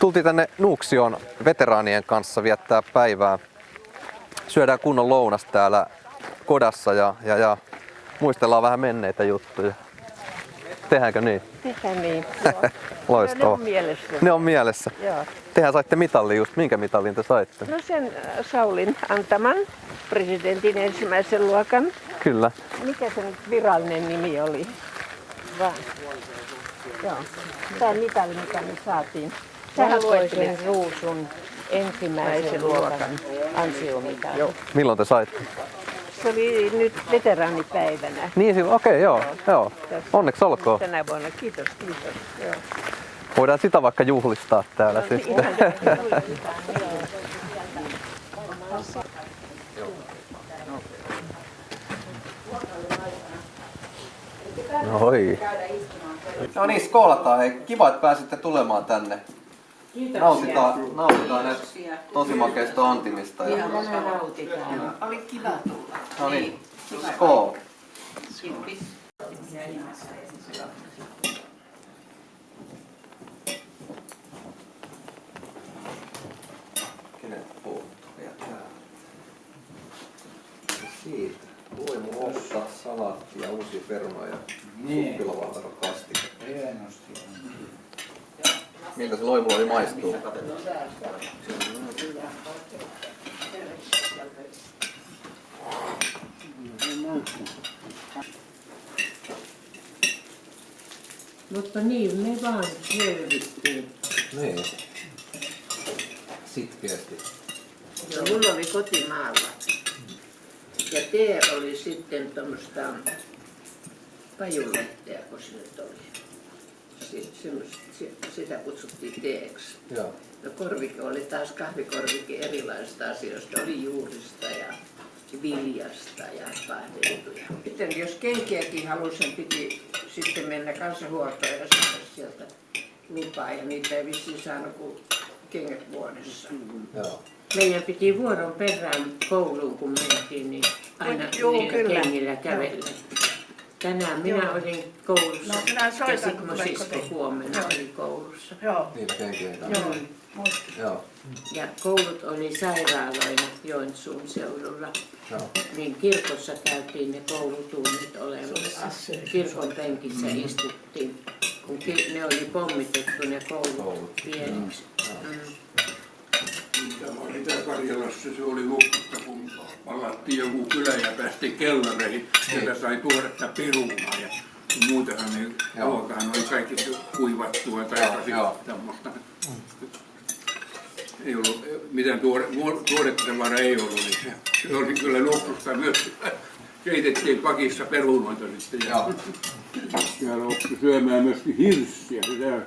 Tultiin tänne Nuuksioon veteraanien kanssa viettää päivää. Syödään kunnon lounas täällä kodassa ja muistellaan vähän menneitä juttuja. Tehdäänkö niin? Tehdään niin. Loistavaa. Ne on mielessä. Ne on mielessä. Joo. Tehän saitte mitallin just. Minkä mitallin te saitte? No sen Saulin antaman presidentin ensimmäisen luokan. Kyllä. Mikä se nyt virallinen nimi oli? Vaan. Joo. Tämä mitalli, mikä me saatiin. Valkoisen ruusun ensimmäisen luokan ansiomitali. Joo. Milloin te saitte? Se oli nyt veteraanipäivänä. Niin, okei, joo. Onneksi olkoon. Tänä vuonna. Kiitos. Joo. Voidaan sitä vaikka juhlistaa täällä sitten. Oi. No niin, skoolataan. Hei, kiva, että pääsitte tulemaan tänne. Nautitaan näistä tosi makeista antimista. Ja... nautitaan. Oli kiva tulla. No niin, skool. Kenen puuttuu vielä täällä? Siitä. Luimuosta, salaattia, uusia perunoja, suppilavantaro kastike. Hienosti. Miltä se loimulohi maistuu? Mutta niin me vaan selvittiin. Niin. Sitkeästi. Ja mulla oli kotimaalla. Ja tee oli sitten tuommoista pajulehteä, kun se nyt oli. Sitä kutsuttiin teeksi. Joo. No korvike oli taas kahvikorvike erilaisista asioista. Oli juurista ja viljasta ja pahdettuja. Sitten jos kenkiäkin halusin, piti sitten mennä kansanhuoltoon ja saada sieltä lupaa. Ja niitä ei vissiin saanut kuin kengät vuodessa. Joo. Meidän piti vuoron perään kouluun, kun mentiin, niin aina niillä kengillä kävellä. Tänään minä olin koulussa ja Sikmo sisko huomenna oli koulussa. Joo. Niitä kenkiä kanssa. Joo. Ja koulut oli sairaaloina Joensuun seudulla. Joo. Niin kirkossa käytiin ne koulutunnit olemassa. Kirkon penkissä istuttiin, kun ne oli pommitettu ne koulut pieniksi. Itä-Karjalassa se oli luksusta, kun palattiin joku kylä ja päästiin kellareihin, sieltä sai tuoretta perunaa ja muutenhan niin ruokahan oli kaikki kuivattua tai tämmöistä. Ei ollut mitään tuoretta tavaraa ei ollut, niin se oli kyllä luksusta myös. Keitettiin pakissa perunoita sitten. Siellä oppi syömään myöskin hirssiä, sitä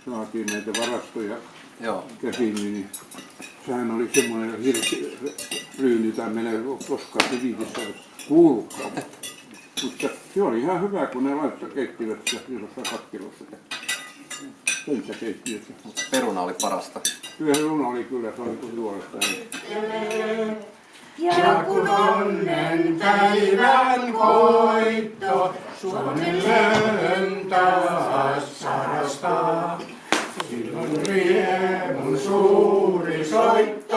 saatiin näitä varastoja käsiin, niin sehän oli semmoinen hirsiryyni, tai menee koskaan hyvissä kuuluttaa. Mutta se oli ihan hyvä, kun ne laittoi keittivät sitä isossa kattilossa. Pöntsäkeittiössä. Peruna oli parasta. Peruna oli kyllä, se oli kuin juolesta. Ja kun onnen päivän koitto Suomen lön taas sarastaa, silloin riemun suuri soitto.